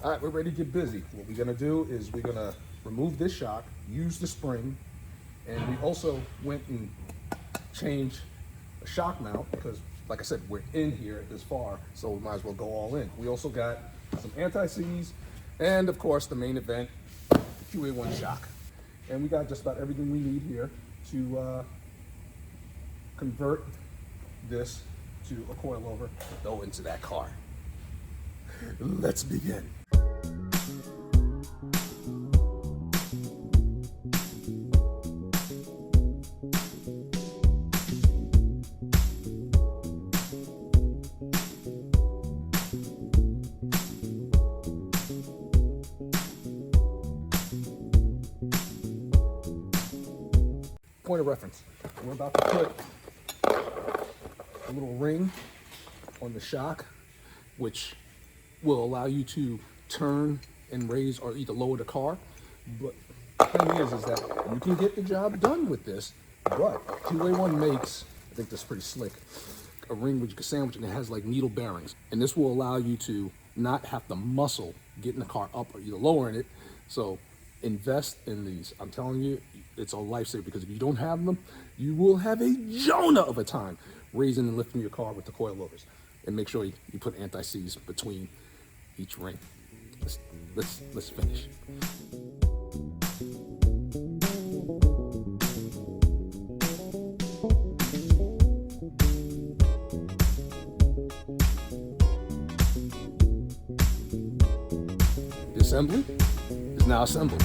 All right, we're ready to get busy. What we're gonna do is we're gonna remove this shock, use the spring, and we also went and changed a shock mount because, like I said, we're in here this far, so we might as well go all in. We also got some anti-seize, and of course the main event, the QA1 shock. And we got just about everything we need here to convert this to a coilover to go into that car. Let's begin. Point of reference, we're about to put a little ring on the shock, which will allow you to turn and raise or either lower the car. But the thing is that you can get the job done with this, but QA1 makes, I think this is pretty slick, a ring which you can sandwich and it has like needle bearings. And this will allow you to not have to muscle getting the car up or either lowering it. So invest in these. I'm telling you, it's a lifesaver because if you don't have them, you will have a Jonah of a time raising and lifting your car with the coilovers. And make sure you put anti-seize between each ring. Let's finish. The assembly is now assembled.